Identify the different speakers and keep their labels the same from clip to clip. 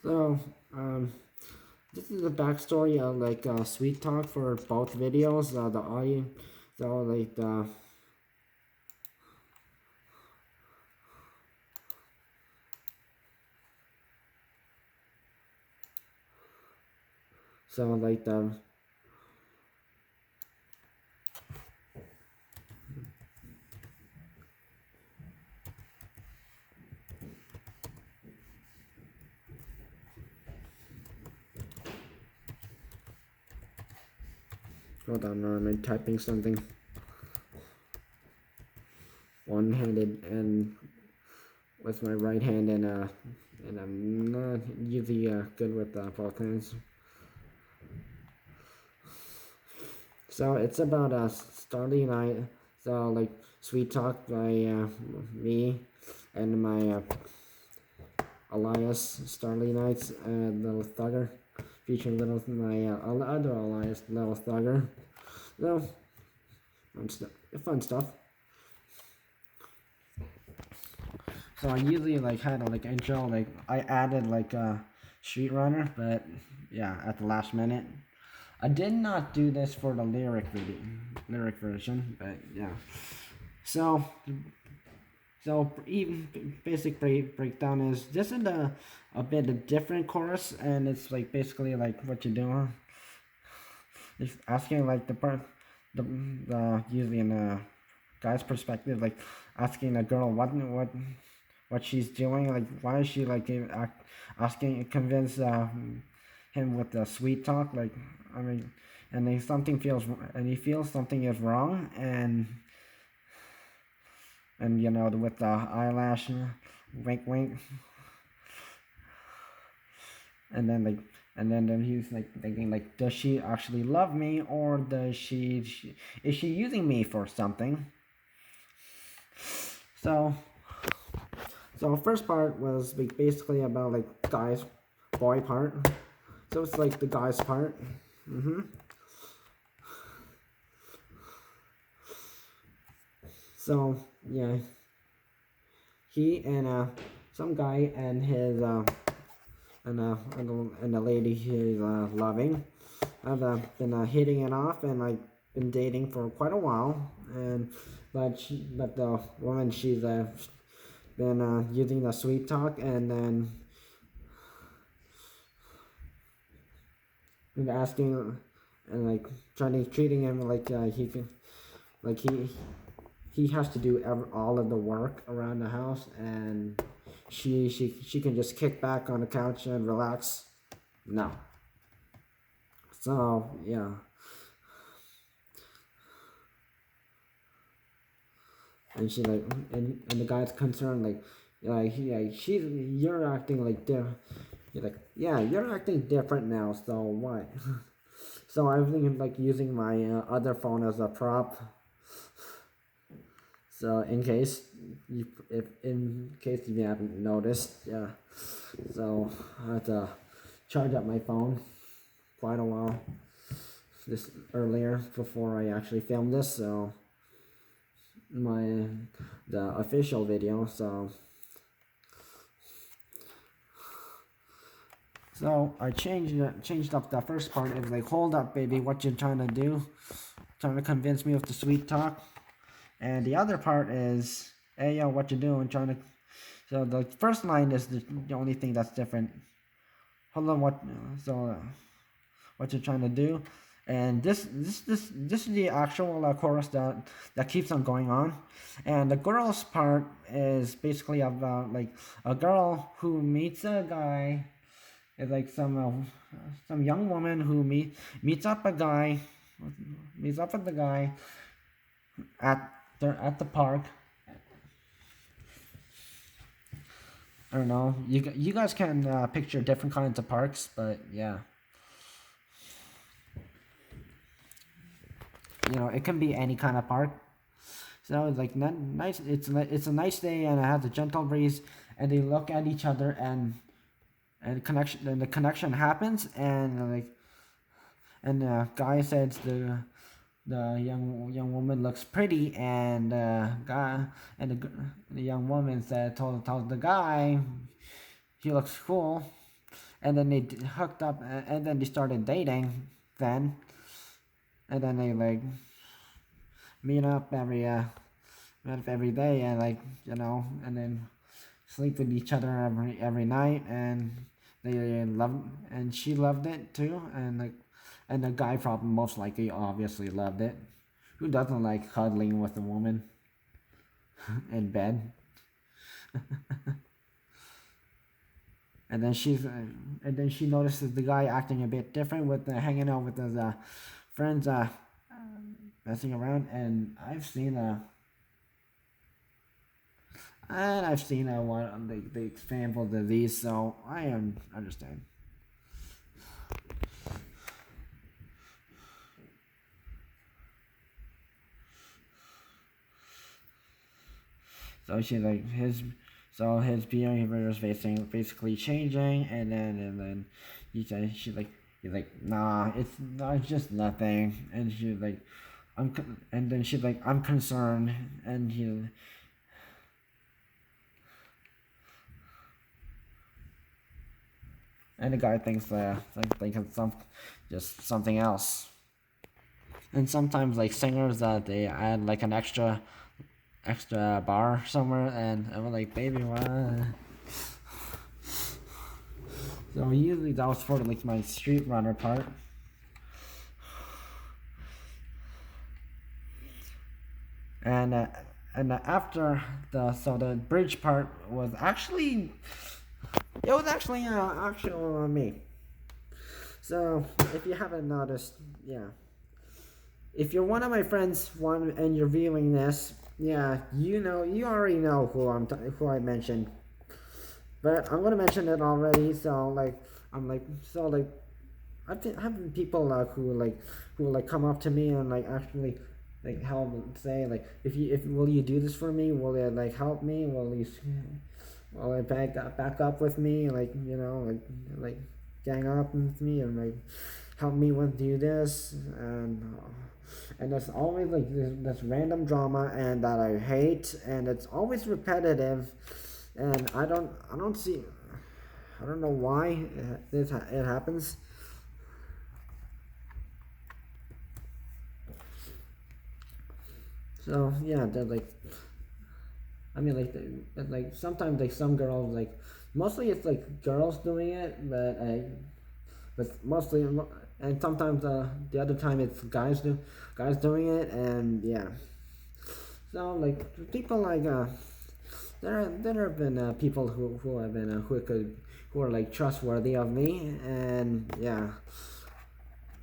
Speaker 1: So, this is the backstory of like Sweet Talk for both videos. The audio, so like the so like the hold on, I'm typing something one-handed and with my right hand, and I'm not usually good with both hands. So it's about Starry Night. So like Sweet Talk by me and my Elias Starly Nights Little Thugger, featuring my other Elias Little Thugger. So fun stuff. So I usually like had a intro, like I added like a Street Runner, but yeah, at the last minute. I did not do this for the lyric version, but yeah. So even basic breakdown is this is a bit of different chorus, and it's like basically like what you're doing. It's asking like the usually in a guy's perspective, like asking a girl what she's doing, like why is she like asking convince him with the sweet talk, like I mean, and then he feels something is wrong, and you know with the eyelash wink wink, and then he's like thinking like, does she actually love me, or is she using me for something? So first part was like basically about like guys boy part, so it's like the guys part. So yeah, he and some guy and his and the lady he's loving have been hitting it off and like been dating for quite a while, and but the woman she's been using the sweet talk, and then been asking and like treating him like he can like he has to do all of the work around the house, and she can just kick back on the couch and relax. No. So yeah. And she like and the guy's concerned you're acting like different. You're like, yeah, you're acting different now, so what? So I'm thinking like using my other phone as a prop. So in case you haven't noticed, yeah. So I had to charge up my phone quite a while this earlier before I actually filmed this. So the official video. So I changed up the first part. It was like, hold up, baby, what you trying to do? Trying to convince me with the sweet talk. And the other part is, hey, yo, what you doing? Trying to. So the first line is the only thing that's different. Hold on, what? So what you're trying to do? And this is the actual chorus that keeps on going on. And the girl's part is basically about like a girl who meets a guy. It's like some young woman who meets up with the guy at the park. I don't know. You guys can picture different kinds of parks, but yeah. You know, it can be any kind of park. So it's like nice. It's a nice day, and it has a gentle breeze, and they look at each other, and the connection happens, and the guy says the young woman looks pretty, and the young woman told the guy he looks cool, and then they hooked up, and then they started dating. Then, and then they like meet up every day, and like and then sleep with each other every night, and they loved, and she loved it too, and like, and the guy probably most likely obviously loved it. Who doesn't like cuddling with a woman in bed? And then she notices the guy acting a bit different with hanging out with his friends, messing around, and I've seen what the examples of these, so I understand. So she like his behavior is basically changing, and then he's like, nah, it's just nothing, and she's like, and then she's like, I'm concerned, and the guy thinks it's just something else. And sometimes like singers that they add like an extra bar somewhere, and I'm like, baby, what? So usually that was for like my street runner part. And after the bridge part was actually actual me. So if you haven't noticed, yeah, if you're one of my friends, and you're viewing this, yeah, you already know who I mentioned, but I'm gonna mention it already. So like, I've been having people who come up to me and like actually like help, say like, if will you do this for me? Will it like help me? Will it back up with me? Like like gang up with me and like help me with do this, and there's always like this random drama and that I hate, and it's always repetitive, and I don't see, I don't know why it happens. So yeah, they're like, I mean like sometimes like some girls, like mostly it's like girls doing it, but mostly, and sometimes the other time it's guys doing it, and yeah. So like people like there have been people who have been who are like trustworthy of me, and yeah,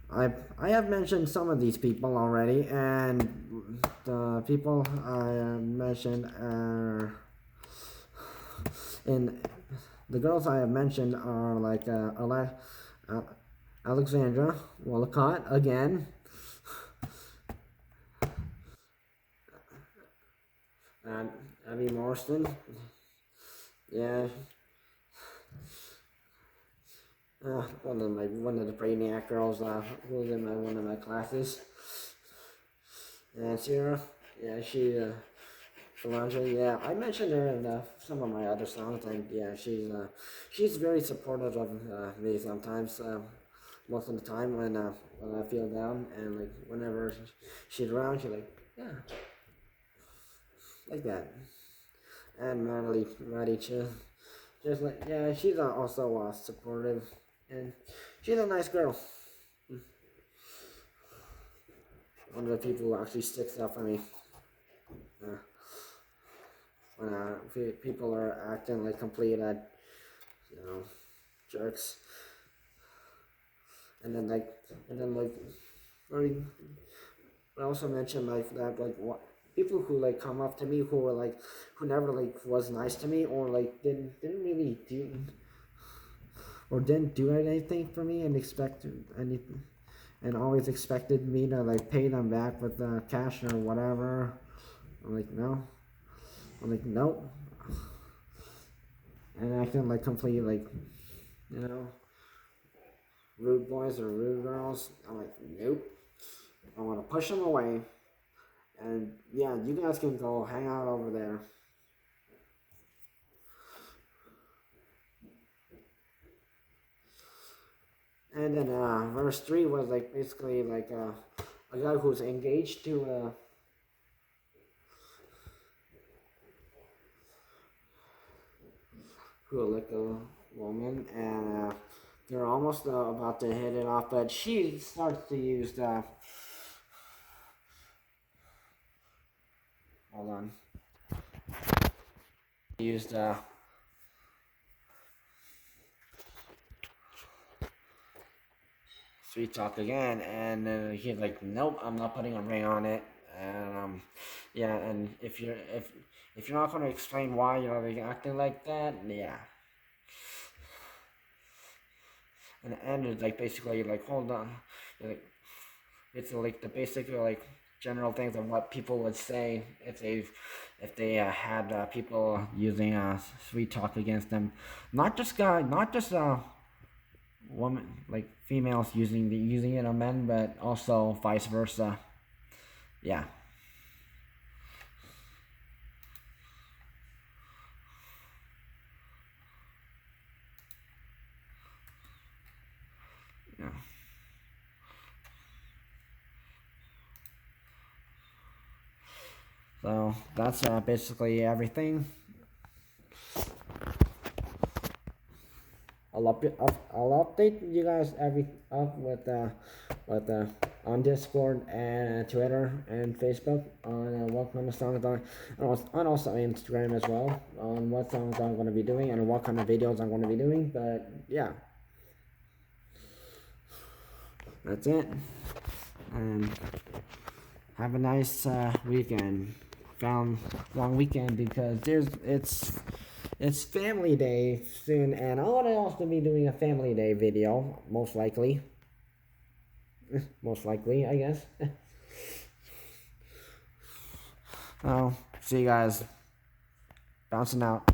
Speaker 1: I have mentioned some of these people already, and the people I mentioned are in the girls I have mentioned are like Alexandra Wolcott again, and Abbey Morrison, yeah, one of the Brainiac girls who was in one of my classes, and Sarah, yeah, Solange, yeah, I mentioned her in some of my other songs, and yeah, she's very supportive of me sometimes. Most of the time when I feel down, and like whenever she's around, she's like, yeah, like that. And Maddie too, just like, yeah, she's also supportive, and she's a nice girl. One of the people who actually sticks up for me. Uh, when people are acting like complete you know jerks, and then like or I also mentioned like that, like what people who like come up to me who were like who never like was nice to me, or like didn't really do or didn't do anything for me, and expected anything, and always expected me to like pay them back with cash or whatever. I'm like, no. I'm like, nope. And acting like completely like, you know, rude boys or rude girls. I'm like, nope. I want to push them away. And yeah, you guys can go hang out over there. And then verse 3 was like basically like a guy who's engaged to like a woman, and they're almost about to hit it off, but she starts to use the hold on, used sweet talk again, and he's like, nope, I'm not putting a ring on it. And yeah, and if you're not going to explain why you're like acting like that, yeah. And the end is like basically like, hold on, like it's like the basic like general things of what people would say if they had people using sweet talk against them, not just woman, like females using it on men, but also vice versa. Yeah. Yeah. So that's basically everything. I'll update you guys with on Discord and Twitter and Facebook on what kind of songs and also Instagram as well on what songs I'm going to be doing and what kind of videos I'm going to be doing. But yeah, that's it. And have a nice weekend. Long weekend because it's family day soon, and I want to also be doing a family day video, most likely. Most likely, I guess. Oh, see you guys. Bouncing out.